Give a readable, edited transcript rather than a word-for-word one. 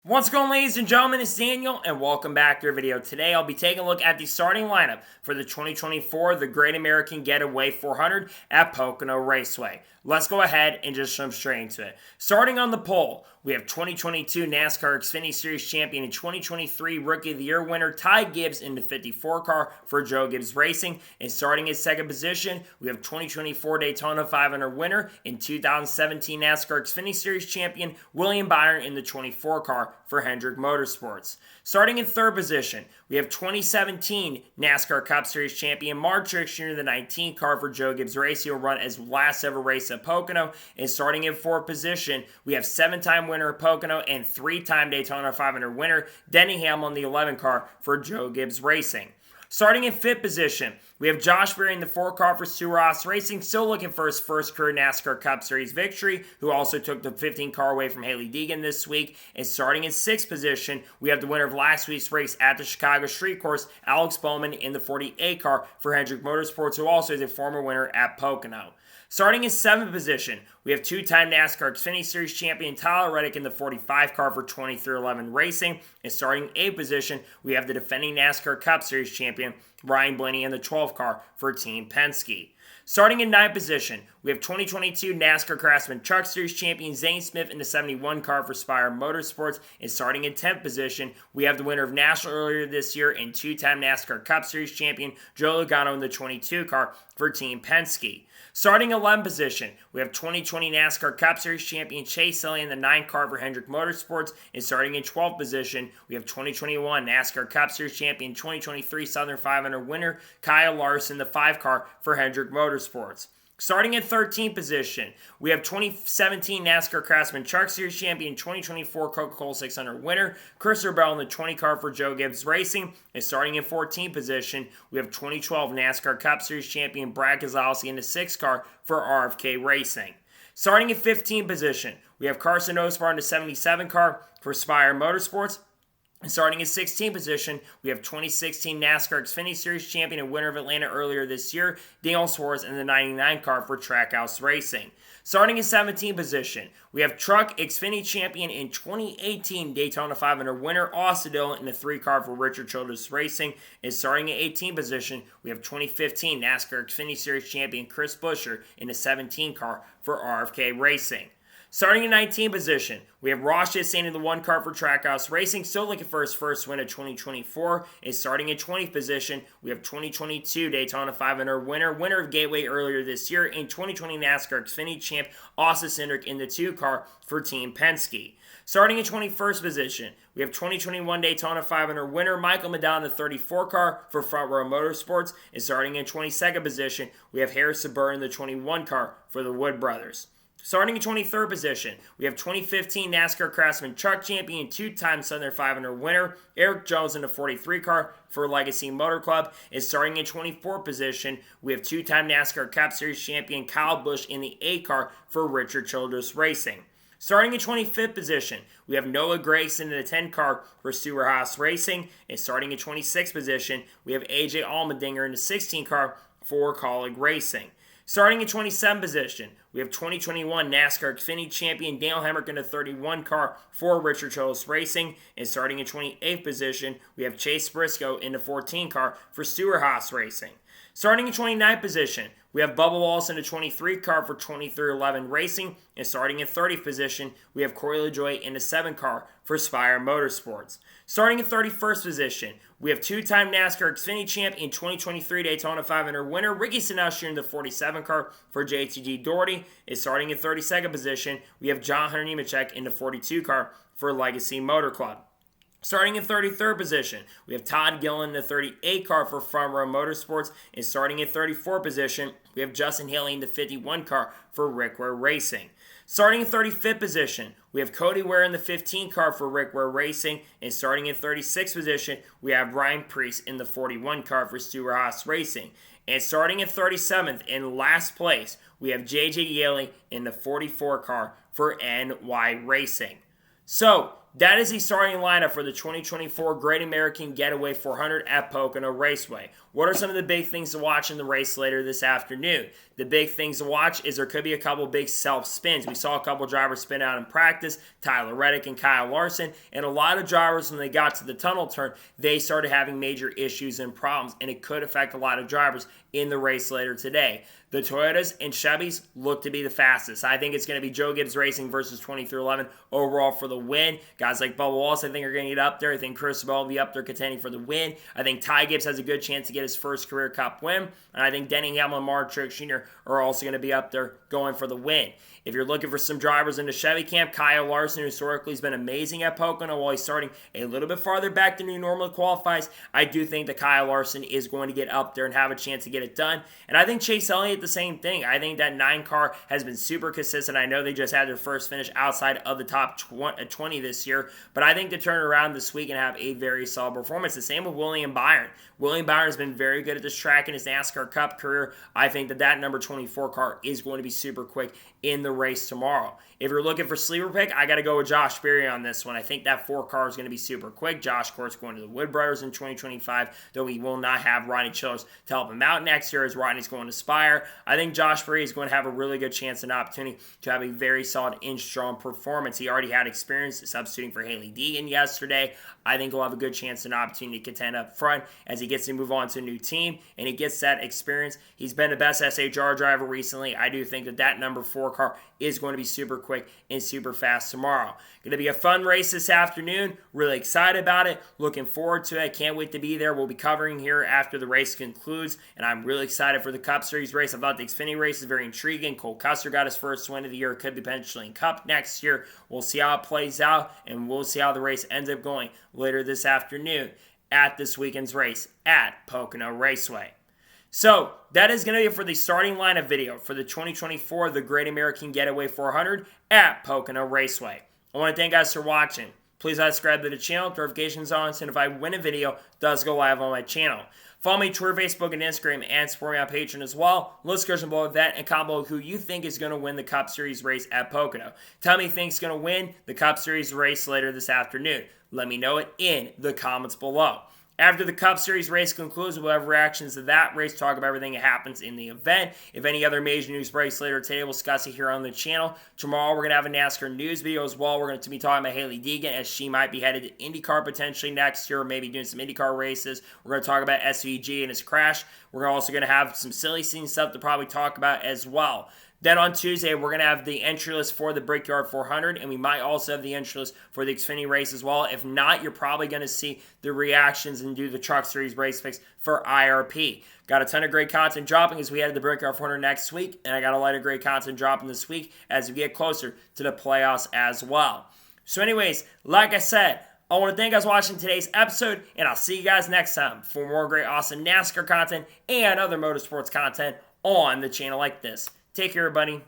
What's going on, ladies and gentlemen? It's Daniel, and welcome back to our video. Today, I'll be taking a look at the starting lineup for the 2024 The Great American Getaway 400 at Pocono Raceway. Let's go ahead and just jump straight into it. Starting on the pole, we have 2022 NASCAR Xfinity Series champion and 2023 Rookie of the Year winner Ty Gibbs in the 54 car for Joe Gibbs Racing. And starting in second position, we have 2024 Daytona 500 winner and 2017 NASCAR Xfinity Series champion William Byron in the 24 car for Hendrick Motorsports. Starting in third position, we have 2017 NASCAR Cup Series champion Mark Truex Jr. the 19 car for Joe Gibbs Racing will run as last ever race at Pocono. And starting in fourth position, we have seven-time winner of Pocono and three-time Daytona 500 winner Denny Hamlin the 11 car for Joe Gibbs Racing. Starting in fifth position, we have Josh Berry in the 4 car for Stewart-Haas Racing, still looking for his first career NASCAR Cup Series victory, who also took the 15 car away from Hailie Deegan this week. And starting in sixth position, we have the winner of last week's race at the Chicago Street Course, Alex Bowman in the 48 car for Hendrick Motorsports, who also is a former winner at Pocono. Starting in seventh position, we have two-time NASCAR Xfinity Series champion Tyler Reddick in the 45 car for 2311 Racing. And starting in eighth position, we have the defending NASCAR Cup Series champion Ryan Blaney in the 12 car for Team Penske. Starting in ninth position, we have 2022 NASCAR Craftsman Truck Series champion Zane Smith in the 71 car for Spire Motorsports. And starting in 10th position, we have the winner of National earlier this year and two-time NASCAR Cup Series champion Joe Logano in the 22 car for Team Penske. Starting 11th position, we have 2020 NASCAR Cup Series champion Chase Elliott in the 9 car for Hendrick Motorsports. And starting in 12th position, we have 2021 NASCAR Cup Series champion 2023 Southern 500 winner Kyle Larson in the 5 car for Hendrick Motorsports. Starting at 13th position, we have 2017 NASCAR Craftsman Truck Series champion, 2024 Coca-Cola 600 winner Christopher Bell in the 20 car for Joe Gibbs Racing. And starting in 14th position, we have 2012 NASCAR Cup Series champion Brad Keselowski in the 6 car for RFK Racing. Starting at 15th position, we have Carson Osbar in the 77 car for Spire Motorsports. And starting in 16th position, we have 2016 NASCAR Xfinity Series champion and winner of Atlanta earlier this year, Daniel Suarez in the 99 car for Trackhouse Racing. Starting in 17th position, we have Truck Xfinity champion and 2018 Daytona 500 winner Austin Dillon in the 3 car for Richard Childress Racing. And starting in 18th position, we have 2015 NASCAR Xfinity Series champion Chris Buescher in the 17 car for RFK Racing. Starting in 19th position, we have Ross Chastain in the 1 car for Trackhouse Racing, still looking for his first win of 2024. And starting in 20th position, we have 2022 Daytona 500 winner of Gateway earlier this year, and 2020 NASCAR Xfinity champ Austin Cindric in the 2 car for Team Penske. Starting in 21st position, we have 2021 Daytona 500 winner Michael Medal in the 34 car for Front Row Motorsports. And starting in 22nd position, we have Harrison Burr in the 21 car for the Wood Brothers. Starting in 23rd position, we have 2015 NASCAR Craftsman Truck Champion and two-time Southern 500 winner Eric Jones in the 43 car for Legacy Motor Club. And starting in 24th position, we have two-time NASCAR Cup Series champion Kyle Busch in the 8 car for Richard Childress Racing. Starting in 25th position, we have Noah Gragson in the 10 car for Stewart-Haas Racing. And starting in 26th position, we have AJ Allmendinger in the 16 car for Colleague Racing. Starting in 27th position, we have 2021 NASCAR Xfinity champion Daniel Hemrick in the 31 car for Richard Childress Racing. And starting in 28th position, we have Chase Briscoe in the 14 car for Stewart-Haas Racing. Starting in 29th position, we have Bubba Wallace in the 23 car for 2311 Racing. And starting in 30th position, we have Corey LaJoie in the 7 car for Spire Motorsports. Starting in 31st position, we have two-time NASCAR Xfinity champ and 2023 Daytona 500 winner Ricky Stenhouse Jr. in the 47 car for JTG Doherty. And starting in 32nd position, we have John Hunter Nemechek in the 42 car for Legacy Motor Club. Starting in 33rd position, we have Todd Gillen in the 38 car for Front Row Motorsports. And starting in 34th position, we have Justin Haley in the 51 car for Rick Ware Racing. Starting in 35th position, we have Cody Ware in the 15 car for Rick Ware Racing. And starting in 36th position, we have Ryan Preece in the 41 car for Stewart-Haas Racing. And starting in 37th, in last place, we have JJ Yeley in the 44 car for NY Racing. So, that is the starting lineup for the 2024 Great American Getaway 400 at Pocono Raceway. What are some of the big things to watch in the race later this afternoon? The big things to watch is there could be a couple big self-spins. We saw a couple drivers spin out in practice, Tyler Reddick and Kyle Larson, and a lot of drivers, when they got to the tunnel turn, they started having major issues and problems, and it could affect a lot of drivers in the race later today. The Toyotas and Chevys look to be the fastest. I think it's going to be Joe Gibbs Racing versus 2311 overall for the win. Guys like Bubba Wallace, I think, are going to get up there. I think Chris Bell will be up there contending for the win. I think Ty Gibbs has a good chance to get his first career Cup win. And I think Denny Hamlin and Mark Truex Jr. are also going to be up there going for the win. If you're looking for some drivers in the Chevy camp, Kyle Larson, who historically has been amazing at Pocono, while he's starting a little bit farther back than he normally qualifies, I do think that Kyle Larson is going to get up there and have a chance to get it done. And I think Chase Elliott, the same thing. I think that 9 car has been super consistent. I know they just had their first finish outside of the top 20 this year, but I think to turn around this week and have a very solid performance. The same with William Byron. William Byron has been very good at this track in his NASCAR Cup career. I think that number 24 car is going to be super quick in the race tomorrow. If you're looking for sleeper pick, I got to go with Josh Berry on this one. I think that 4 car is going to be super quick. Josh, of course, going to the Wood Brothers in 2025, though he will not have Rodney Childers to help him out next year as Rodney's going to Spire. I think Josh Berry is going to have a really good chance and opportunity to have a very solid and strong performance. He already had experience substituting for Haley Deegan yesterday. I think he'll have a good chance and opportunity to contend up front as he gets to move on to a new team and he gets that experience. He's been the best SHR driver recently. I do think that number 4 car is going to be super quick and super fast tomorrow. Going to be a fun race this afternoon. Really excited about it. Looking forward to it. Can't wait to be there. We'll be covering here after the race concludes, and I'm really excited for the Cup Series race. I thought the Xfinity race is very intriguing. Cole Custer got his first win of the year. Could be potentially in Cup next year. We'll see how it plays out, and we'll see how the race ends up going later this afternoon at this weekend's race at Pocono Raceway. So, that is going to be it for the starting lineup video for the 2024 The Great American Getaway 400 at Pocono Raceway. I want to thank you guys for watching. Please subscribe to the channel, notifications on, so if I win a video, it does go live on my channel. Follow me on Twitter, Facebook, and Instagram, and support me on Patreon as well. Let's go below that and comment below who you think is going to win the Cup Series race at Pocono. Tell me who thinks going to win the Cup Series race later this afternoon. Let me know it in the comments below. After the Cup Series race concludes, we'll have reactions to that race, talk about everything that happens in the event. If any other major news breaks later today, we'll discuss it here on the channel. Tomorrow, we're going to have a NASCAR news video as well. We're going to be talking about Haley Deegan as she might be headed to IndyCar potentially next year, or maybe doing some IndyCar races. We're going to talk about SVG and his crash. We're also going to have some silly scene stuff to probably talk about as well. Then on Tuesday, we're going to have the entry list for the Brickyard 400, and we might also have the entry list for the Xfinity race as well. If not, you're probably going to see the reactions and do the Truck Series race picks for IRP. Got a ton of great content dropping as we head to the Brickyard 400 next week, and I got a lot of great content dropping this week as we get closer to the playoffs as well. So anyways, like I said, I want to thank you guys for watching today's episode, and I'll see you guys next time for more great, awesome NASCAR content and other motorsports content on the channel like this. Take care, everybody.